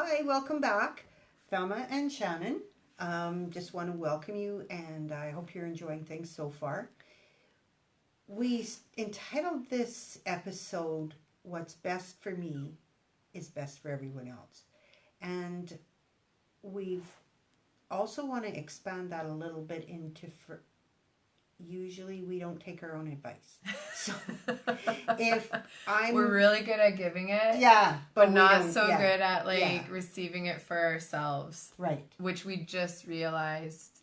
Hi, welcome back, Thelma and Shannon. Just want to welcome you, and I hope you're enjoying things so far. Entitled this episode, What's Best for Me is Best for Everyone Else. And we've also want to expand that a little bit usually we don't take our own advice. So if we're really good at giving it, yeah, but not so good at receiving it for ourselves. Right. Which we just realized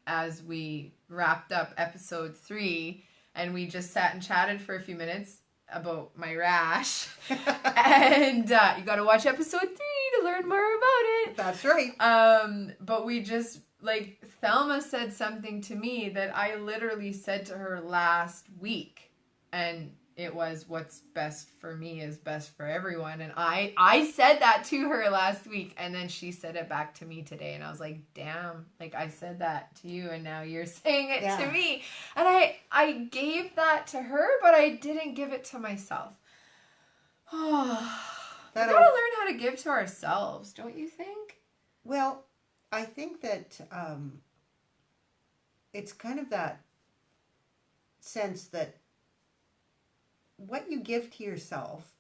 as we wrapped up episode 3 and we just sat and chatted for a few minutes about my rash. And you got to watch episode 3 to learn more about it. That's right. But we just Thelma said something to me that I literally said to her last week, and it was, what's best for me is best for everyone. And I said that to her last week, and then she said it back to me today, and I was like, damn, I said that to you and now you're saying it to me. And I gave that to her, but I didn't give it to myself. We gotta learn how to give to ourselves, don't you think? Well, I think that it's kind of that sense that what you give to yourself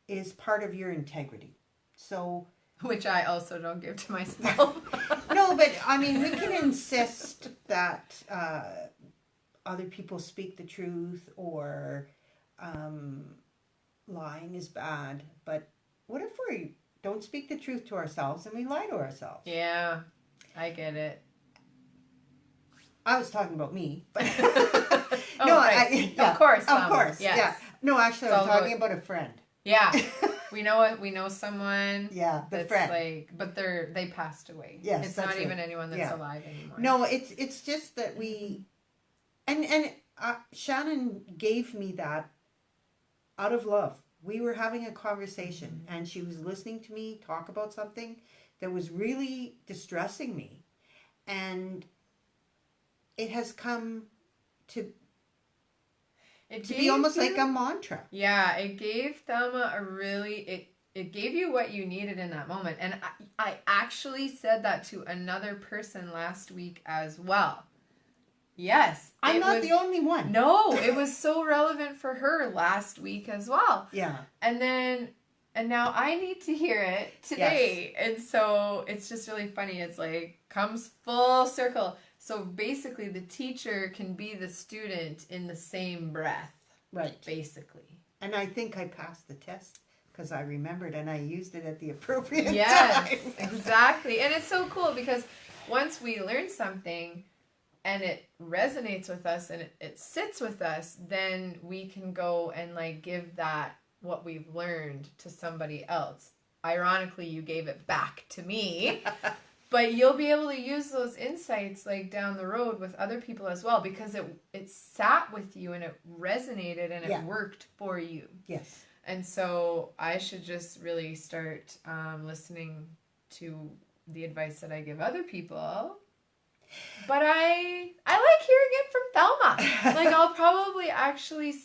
is part of your integrity. So, which I also don't give to myself. No, but I mean, we can insist that other people speak the truth or lying is bad. But what if we don't speak the truth to ourselves and we lie to ourselves? Yeah, I get it. I was talking about me, but no, right. Of course, yes. Yeah. No, actually, I was talking about a friend. Yeah, we know someone. Yeah, the friend. But they passed away. Yes, it's not even anyone that's alive anymore. No, it's just that we, and Shannon gave me that out of love. We were having a conversation, and she was listening to me talk about something that was really distressing me, and it has come to be almost like a mantra. Yeah, it gave Thelma it gave you what you needed in that moment. And I actually said that to another person last week as well. Yes. I'm not the only one. No, it was so relevant for her last week as well. Yeah. And now I need to hear it today. Yes. And so it's just really funny. It's comes full circle. So basically the teacher can be the student in the same breath. Right. Basically. And I think I passed the test because I remembered and I used it at the appropriate time. Yes, exactly. And it's so cool because once we learn something and it resonates with us and it sits with us, then we can go and give that what we've learned to somebody else. Ironically, you gave it back to me. But you'll be able to use those insights down the road with other people as well because it sat with you and it resonated and it worked for you. Yes. And so I should just really start listening to the advice that I give other people. But I like hearing it from Thelma. I'll probably actually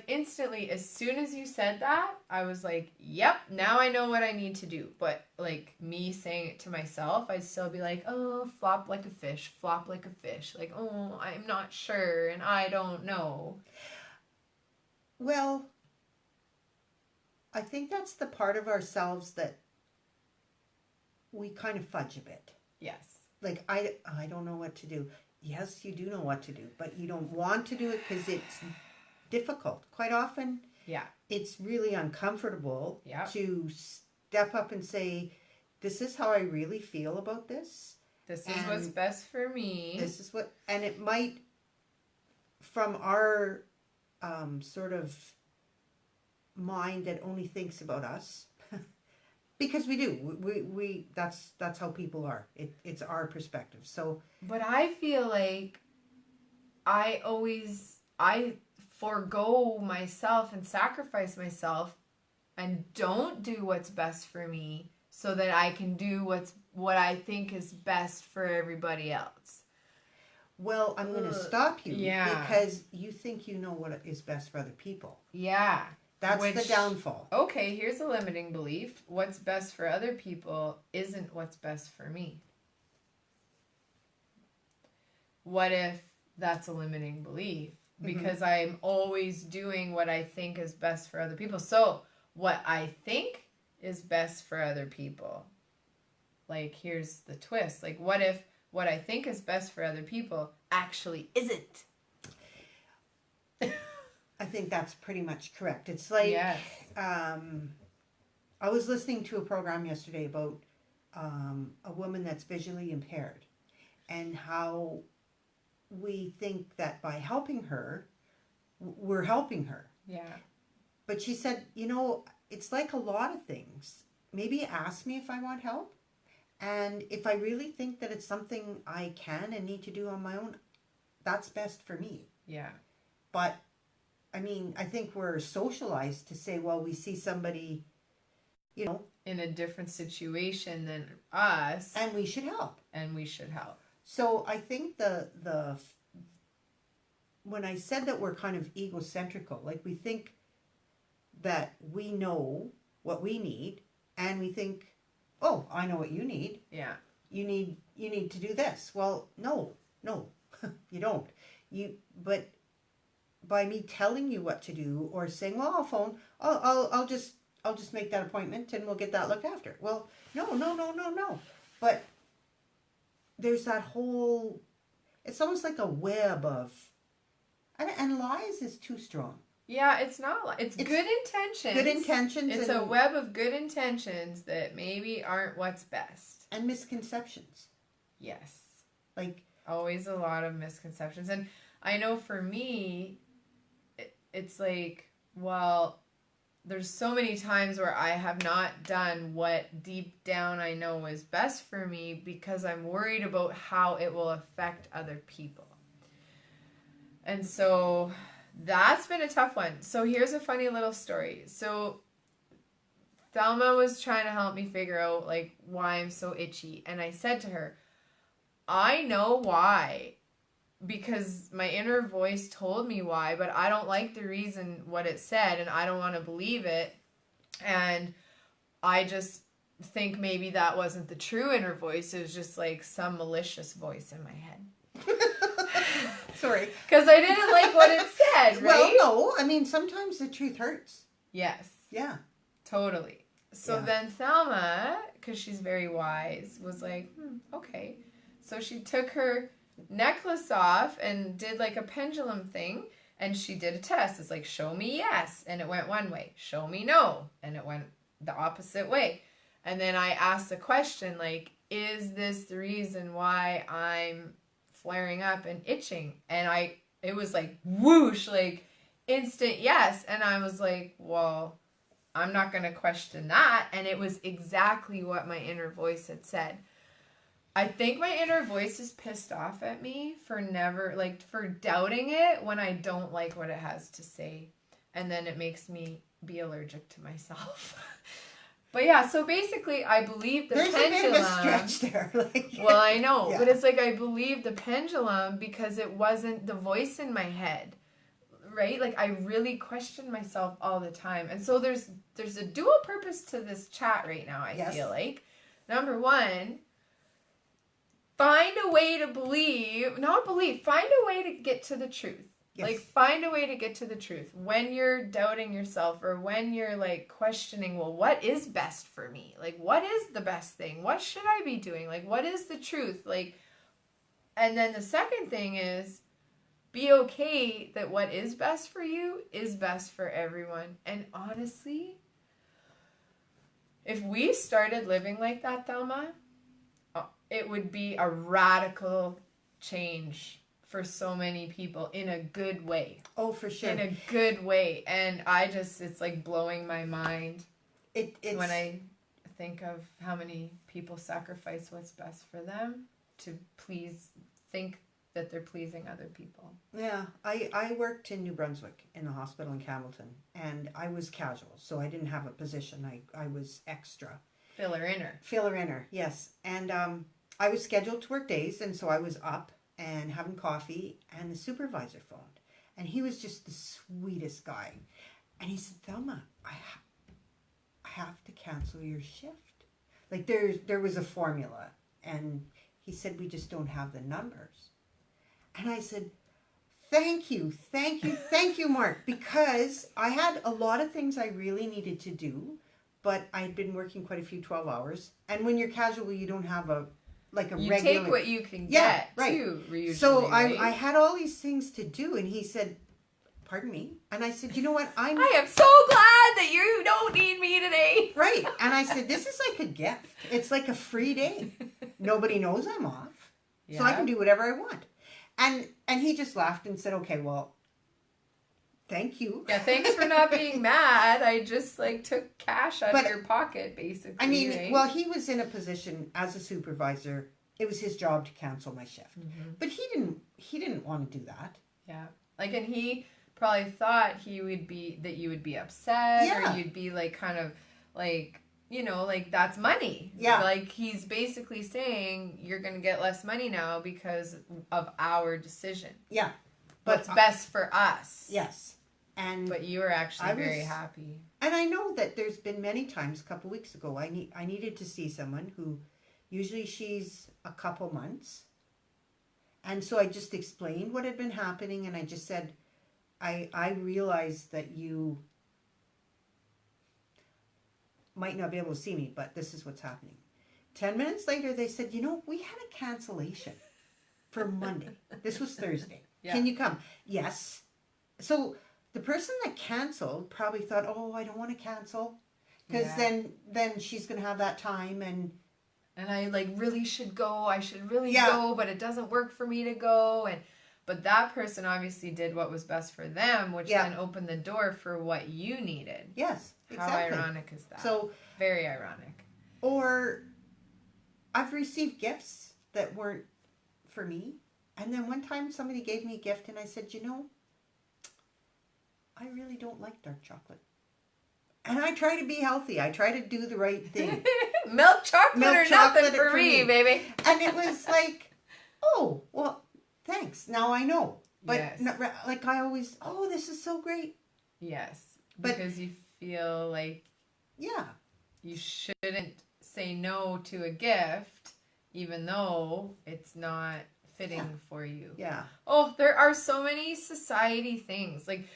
instantly, as soon as you said that, I was like, yep, now I know what I need to do. But me saying it to myself, I'd still be like, oh, flop like a fish, flop like a fish. Oh, I'm not sure and I don't know. Well, I think that's the part of ourselves that we kind of fudge a bit. Yes. I don't know what to do. Yes, you do know what to do, but you don't want to do it because it's difficult. Quite often, it's really uncomfortable to step up and say, this is how I really feel about this. This is what's best for me. This is what, and it might, from our sort of mind that only thinks about us, because we do, we that's how people are. It's our perspective. So, but I feel like I forgo myself and sacrifice myself and don't do what's best for me so that I can do what I think is best for everybody else. Well, I'm going to stop you because you think you know what is best for other people. Yeah. That's the Which- downfall. Okay, here's a limiting belief. What's best for other people isn't what's best for me. What if that's a limiting belief? Because I'm always doing what I think is best for other people. So, what I think is best for other people. Like, here's the twist. Like, what if what I think is best for other people actually isn't? I think that's pretty much correct. It's like, Yes. I was listening to a program yesterday about a woman that's visually impaired and how we think that by helping her, we're helping her. Yeah. But she said, it's like a lot of things. Maybe ask me if I want help. And if I really think that it's something I can and need to do on my own, that's best for me. Yeah. But I mean, I think we're socialized to say, well, we see somebody, In a different situation than us, and we should help. help. So I think when I said that we're kind of egocentrical, like we think that we know what we need, and we think, oh, I know what you need. Yeah. You need to do this. Well, no, you don't. But by me telling you what to do or saying, well, I'll phone, I'll just make that appointment and we'll get that looked after. Well, no. But there's that whole, it's almost like a web of, and lies is too strong. Yeah, it's not. It's good intentions. Good intentions. It's a web of good intentions that maybe aren't what's best. And misconceptions. Yes. Like, always a lot of misconceptions. And I know for me, it's like, well, there's so many times where I have not done what deep down I know is best for me because I'm worried about how it will affect other people. And so that's been a tough one. So here's a funny little story. So Thelma was trying to help me figure out like why I'm so itchy. And I said to her, I know why. Because my inner voice told me why, but I don't like the reason what it said and I don't want to believe it. And I just think maybe that wasn't the true inner voice. It was just like some malicious voice in my head. Sorry. Because I didn't like what it said, right? Well, no. I mean, sometimes the truth hurts. Yes. Yeah. Totally. So then Thelma, because she's very wise, was like, okay. So she took her necklace off and did like a pendulum thing, and she did a test. It's like, show me yes, and it went one way. Show me no, and it went the opposite way. And then I asked the question, like, is this the reason why I'm flaring up and itching? And it was like whoosh, like instant yes. And I was like, well, I'm not going to question that. And it was exactly what my inner voice had said. I think my inner voice is pissed off at me for for doubting it when I don't like what it has to say. And then it makes me be allergic to myself. But yeah, so basically I believe the There's pendulum. There's a bit of a stretch there. Well, I know. Yeah. But it's like I believe the pendulum because it wasn't the voice in my head. Right? Like I really question myself all the time. And so there's a dual purpose to this chat right now, I feel like. Number one, find a way to find a way to get to the truth. Yes. Like, find a way to get to the truth. When you're doubting yourself or when you're, like, questioning, well, what is best for me? Like, what is the best thing? What should I be doing? Like, what is the truth? Like, and then the second thing is be okay that what is best for you is best for everyone. And honestly, if we started living like that, Thelma, it would be a radical change for so many people in a good way. Oh, for sure. In a good way. And it's like blowing my mind when I think of how many people sacrifice what's best for them to think that they're pleasing other people. Yeah, I worked in New Brunswick in the hospital in Campbellton, and I was casual, so I didn't have a position. I was extra. Filler inner, yes. And I was scheduled to work days, and so I was up and having coffee, and the supervisor phoned. And he was just the sweetest guy. And he said, Thelma, I have to cancel your shift. Like there was a formula, and he said, we just don't have the numbers. And I said, thank you, Mark, because I had a lot of things I really needed to do, but I'd been working quite a few 12 hours. And when you're casual, you don't have a You regular... take what you can Yeah, get, right. too, usually, So right? I had all these things to do, and he said, pardon me? And I said, you know what? I am so glad that you don't need me today. Right. And I said, this is like a gift. It's like a free day. Nobody knows I'm off. Yeah. So I can do whatever I want. And he just laughed and said, okay, well, thank you. Yeah, thanks for not being mad. I just like took cash out of your pocket, basically. I mean, right? well, he was in a position as a supervisor. It was his job to cancel my shift. Mm-hmm. But he didn't want to do that. Yeah. Like, and he probably thought you would be upset, Yeah. or you'd be like kind of like, you know, like that's money. Yeah. Like he's basically saying you're going to get less money now because of our decision. Yeah. What's best for us. Yes. But you were actually very happy. And I know that there's been many times, a couple weeks ago, I needed to see someone who, usually she's a couple months. And so I just explained what had been happening, and I just said, I realized that you might not be able to see me, but this is what's happening. 10 minutes later, they said, you know, we had a cancellation for Monday. This was Thursday. Yeah. Can you come? Yes. So the person that canceled probably thought, oh, I don't want to cancel, because then she's going to have that time, and I like really should go. I should really go, but it doesn't work for me to go. But that person obviously did what was best for them, which then opened the door for what you needed. Yes, exactly. How ironic is that? So very ironic. Or I've received gifts that weren't for me. And then one time somebody gave me a gift and I said, you know, I really don't like dark chocolate. And I try to be healthy. I try to do the right thing. Milk chocolate or nothing for me, baby. And it was like, oh, well, thanks. Now I know. But like I always, oh, this is so great. Yes. Because you feel like you shouldn't say no to a gift, even though it's not fitting for you. Yeah. Oh, there are so many society things. Like,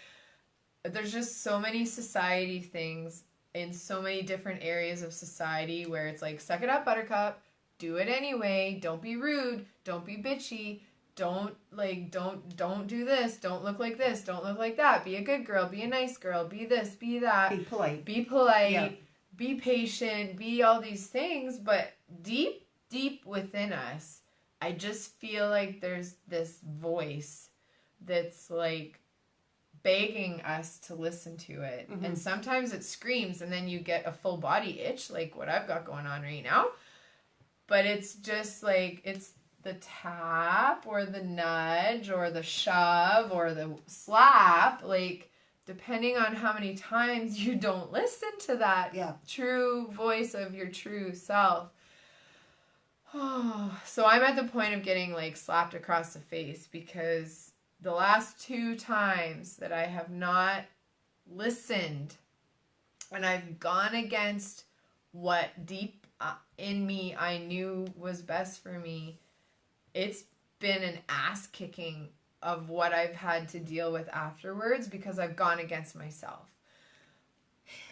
there's just so many society things in so many different areas of society where it's like, suck it up, buttercup, do it anyway, don't be rude, don't be bitchy, don't do this, don't look like this, don't look like that, be a good girl, be a nice girl, be this, be that, be polite, be patient, be all these things. But deep within us, I just feel like there's this voice that's like begging us to listen to it. Mm-hmm. And sometimes it screams and then you get a full body itch, like what I've got going on right now. But it's just like, it's the tap or the nudge or the shove or the slap, like depending on how many times you don't listen to that true voice of your true self. So I'm at the point of getting like slapped across the face because the last 2 times that I have not listened and I've gone against what deep in me I knew was best for me, it's been an ass kicking of what I've had to deal with afterwards because I've gone against myself.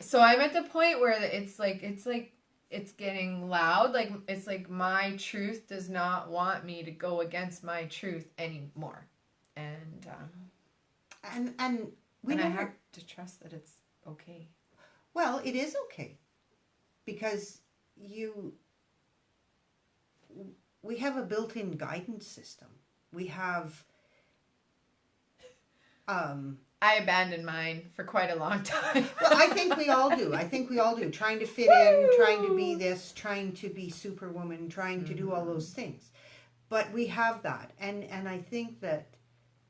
So I'm at the point where it's getting loud. Like, it's like my truth does not want me to go against my truth anymore. And I have to trust that it's okay. Well, it is okay. Because we have a built-in guidance system. We have I abandoned mine for quite a long time. Well, I think we all do. Trying to fit in, trying to be this, trying to be superwoman, trying to do all those things. But we have that. And I think that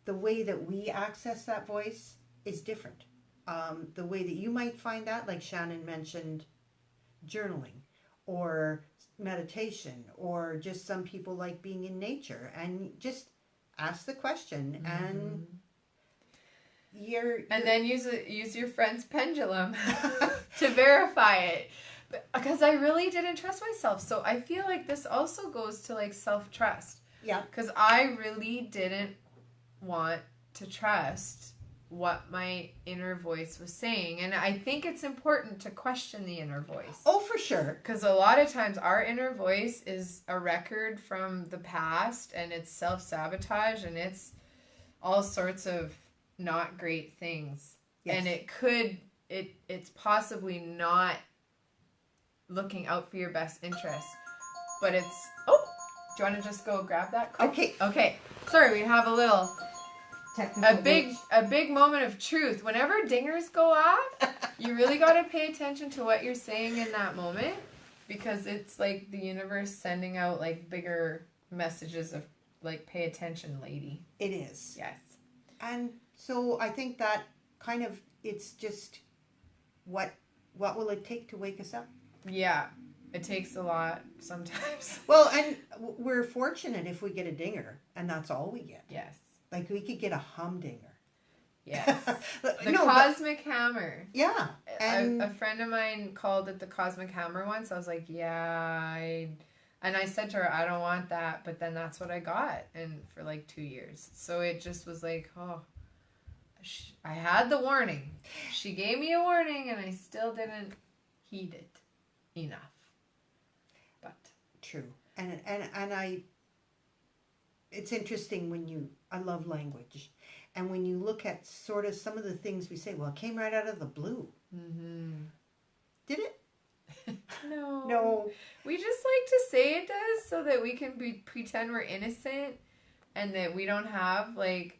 the way that we access that voice is different. The way that you might find that, like Shannon mentioned, journaling or meditation, or just some people like being in nature, and just ask the question and And then use your friend's pendulum to verify it. Because I really didn't trust myself. So I feel like this also goes to like self-trust. Yeah. Because I really didn't want to trust what my inner voice was saying. And I think it's important to question the inner voice. Oh, for sure. Because a lot of times our inner voice is a record from the past, and it's self-sabotage, and it's all sorts of not great things. Yes. And it's possibly not looking out for your best interest. But it's... Oh! Do you want to just go grab that quick? Okay. Sorry, we have a big moment of truth. Whenever dingers go off, you really got to pay attention to what you're saying in that moment, because it's like the universe sending out like bigger messages of like, pay attention, lady. It is. Yes. And so I think that kind of, it's just what will it take to wake us up? Yeah. It takes a lot sometimes. Well, and we're fortunate if we get a dinger, and that's all we get. Yes. Like, we could get a humdinger. Yes. The cosmic hammer. Yeah. And a friend of mine called it the cosmic hammer once. I was like, yeah. And I said to her, I don't want that. But then that's what I got. And for like 2 years. So it just was like, oh. I had the warning. She gave me a warning, and I still didn't heed it enough. But true. And it's interesting I love language, and when you look at sort of some of the things we say, well, it came right out of the blue. Mm-hmm. Did it? No. We just like to say it does, so that we can pretend we're innocent, and that we don't have like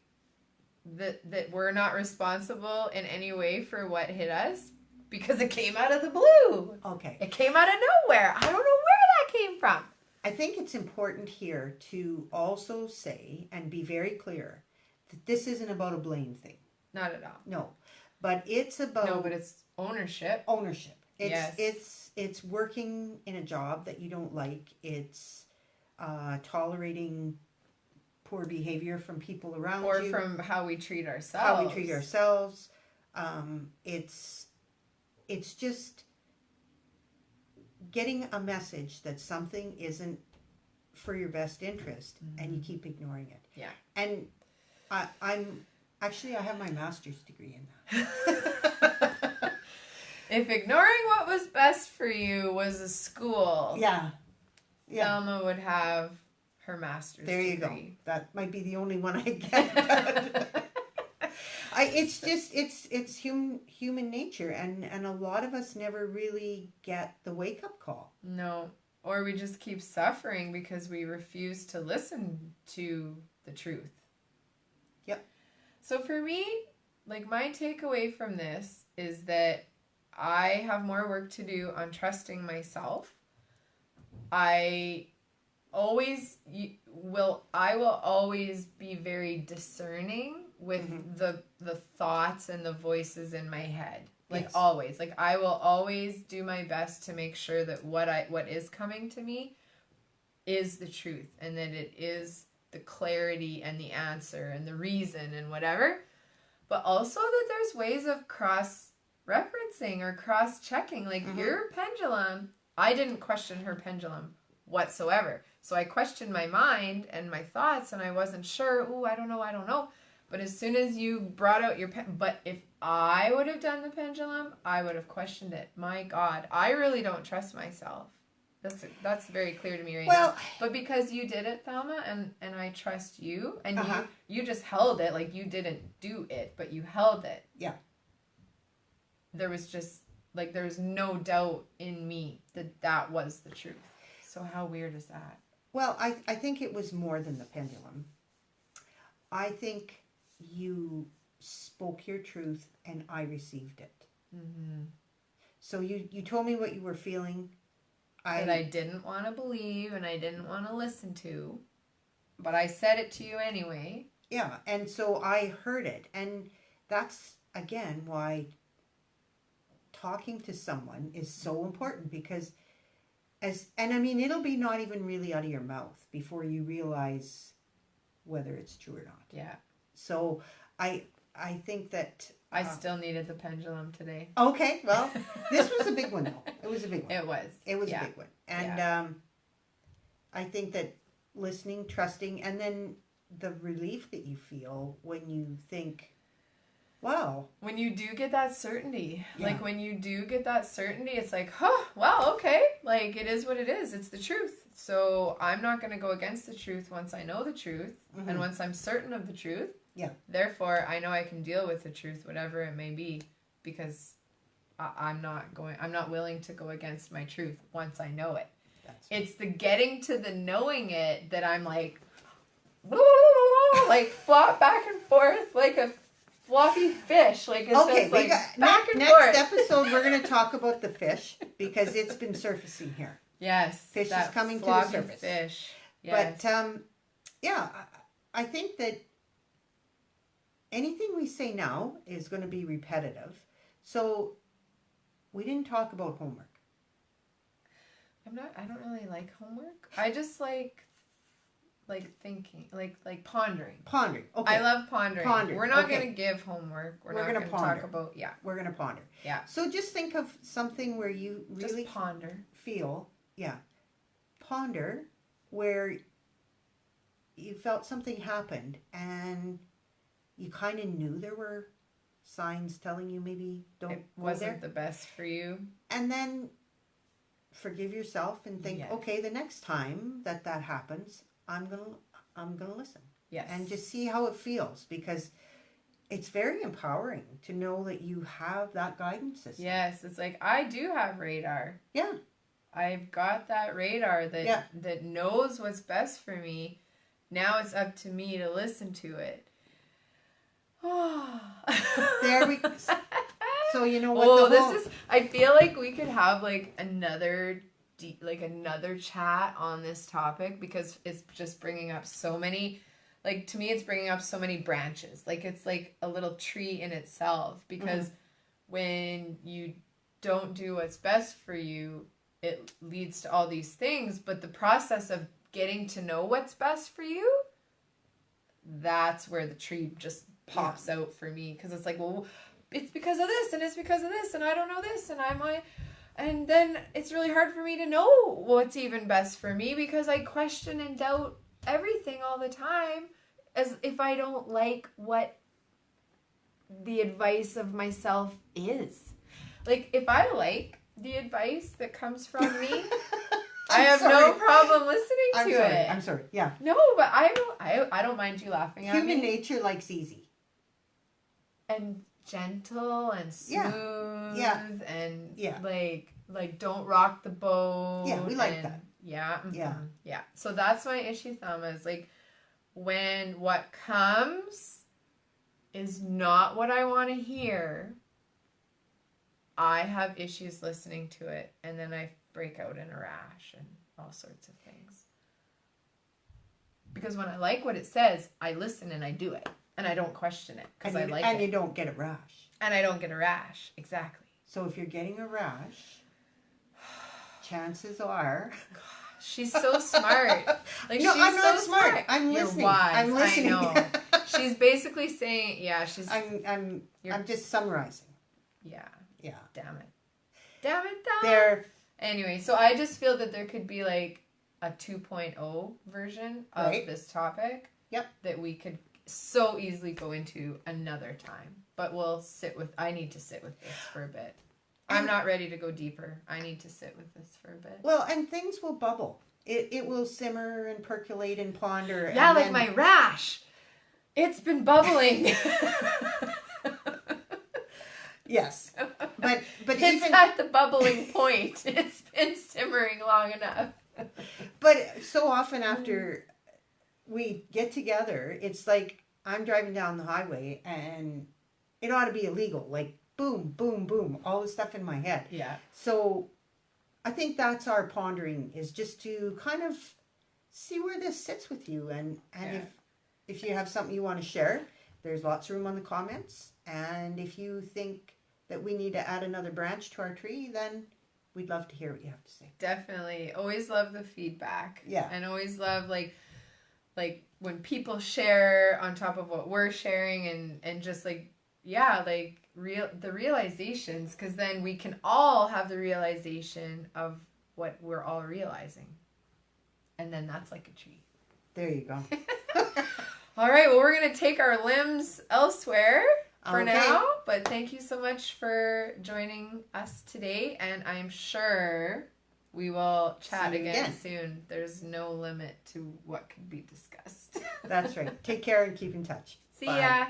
that we're not responsible in any way for what hit us. Because it came out of the blue. Okay. It came out of nowhere. I don't know where that came from. I think it's important here to also say and be very clear that this isn't about a blame thing. Not at all. No. But it's about... No, but it's ownership. Ownership. Yes. It's working in a job that you don't like. It's tolerating poor behavior from people around you. Or from how we treat ourselves. It's just getting a message that something isn't for your best interest, mm-hmm. and you keep ignoring it. Yeah. And I have my master's degree in that. If ignoring what was best for you was a school, yeah. Thelma would have her master's degree. There you go. That might be the only one I get. It's just, it's human nature, and a lot of us never really get the wake-up call. No. Or we just keep suffering because we refuse to listen to the truth. Yep. So for me, like, my takeaway from this is that I have more work to do on trusting myself. I will always be very discerning with mm-hmm. the thoughts and the voices in my head. Like, yes. Always. Like, I will always do my best to make sure that what is coming to me is the truth, and that it is the clarity and the answer and the reason and whatever. But also that there's ways of cross-referencing or cross-checking. Like, mm-hmm. your pendulum, I didn't question her pendulum whatsoever. So I questioned my mind and my thoughts, and I wasn't sure. Ooh, I don't know. But as soon as you brought out your but if I would have done the pendulum, I would have questioned it. My God, I really don't trust myself. That's very clear to me right now. But because you did it, Thelma, and I trust you, and uh-huh. you just held it. Like, you didn't do it, but you held it. Yeah. There was just, like, there's no doubt in me that was the truth. So how weird is that? Well, I think it was more than the pendulum. I think you spoke your truth, and I received it. Mm-hmm. So you told me what you were feeling. That I didn't want to believe, and I didn't want to listen to. But I said it to you anyway. Yeah, and so I heard it. And that's, again, why talking to someone is so important, because it'll be not even really out of your mouth before you realize whether it's true or not. Yeah. So I I think that I still needed the pendulum today. okay. Well, this was a big one though. It was a big one. It was. It was Yeah. a big one, and I think that listening, trusting, and then the relief that you feel when you think, wow. When you do get that certainty, Yeah. like when you do get that certainty, it's like, huh, well, okay, like it is what it is. It's the truth. So I'm not going to go against the truth once I know the truth Mhm. and once I'm certain of the truth. Yeah. Therefore, I know I can deal with the truth, whatever it may be, because I'm not willing to go against my truth once I know it. It's the getting to the knowing it that I'm like flop back and forth like a floppy fish. Like it's Okay, just like back and next forth. episode we're going to talk about the fish because it's been surfacing here. Yes, Fish is that coming to the floppy surface. Fish. Yes. But yeah, I think that anything we say now is going to be repetitive. So we didn't talk about homework. I don't really like homework. I just like thinking, like pondering. Pondering. Okay. I love pondering. We're not okay. going to give homework. We're not gonna going to ponder. talk about, yeah. We're going to ponder. Yeah. So just think of something where you really Just ponder. feel, ponder where you felt something happened and you kind of knew there were signs telling you maybe don't It go wasn't there. the best for you. And then forgive yourself and think, Yes. okay, the next time that happens, I'm gonna listen Yes. and just see how it feels, because it's very empowering to know that you have that guidance system. Yes, it's like I do have radar. Yeah. I've got that radar Yeah. that knows what's best for me. Now it's up to me to listen to it. There we. So you know what? I feel like we could have like another chat on this topic, because it's just bringing up so many. Like, to me, it's bringing up so many branches. Like, it's like a little tree in itself, because when you don't do what's best for you, it leads to all these things. But the process of getting to know what's best for you, that's where the tree just pops out for me. Because it's like, well, it's because of this, and it's because of this, and I don't know this, and then it's really hard for me to know what's even best for me, because I question and doubt everything all the time, as if I don't like what the advice of myself is. Like, if I like the advice that comes from me, I have no problem listening to it. I'm sorry. Yeah. No, but I don't mind you laughing at me. Human nature likes easy. And gentle and smooth and like don't rock the boat. Yeah, we like that. Yeah. Mm-hmm. Yeah. So that's my issue, Thelma, is like when what comes is not what I want to hear, I have issues listening to it, and then I break out in a rash and all sorts of things. Because when I like what it says, I listen and I do it. And I don't question it because I like it. And you don't get a rash. And I don't get a rash. Exactly. So if you're getting a rash, chances are... She's so smart. Like, no, she's I'm not so smart. I'm You're listening. wise. I'm listening. I know. She's basically saying, she's... I'm just summarizing. Yeah. Yeah. Damn it, Thelma. There. Anyway, so I just feel that there could be like a 2.0 version of this topic. Yep. That we could so easily go into another time. But I need to sit with this for a bit. I'm not ready to go deeper. I need to sit with this for a bit. Well, and things will bubble. It will simmer and percolate and ponder. Yeah, and like my rash. It's been bubbling. Yes. But it's even at the bubbling point. It's been simmering long enough. But so often after we get together, it's like I'm driving down the highway and it ought to be illegal. Like boom, boom, boom, all the stuff in my head. Yeah. So I think that's our pondering, is just to kind of see where this sits with you. And if you have something you want to share, there's lots of room on the comments. And if you think that we need to add another branch to our tree, then we'd love to hear what you have to say. Definitely. Always love the feedback. Yeah. And always love, like like when people share on top of what we're sharing and just like, yeah, like the realizations, because then we can all have the realization of what we're all realizing. And then that's like a tree. There you go. All right, well, we're going to take our limbs elsewhere for Okay. now, but thank you so much for joining us today, and I'm sure we will chat See you again again. soon. There's no limit to what could be discussed. That's right. Take care and keep in touch. See Bye. ya.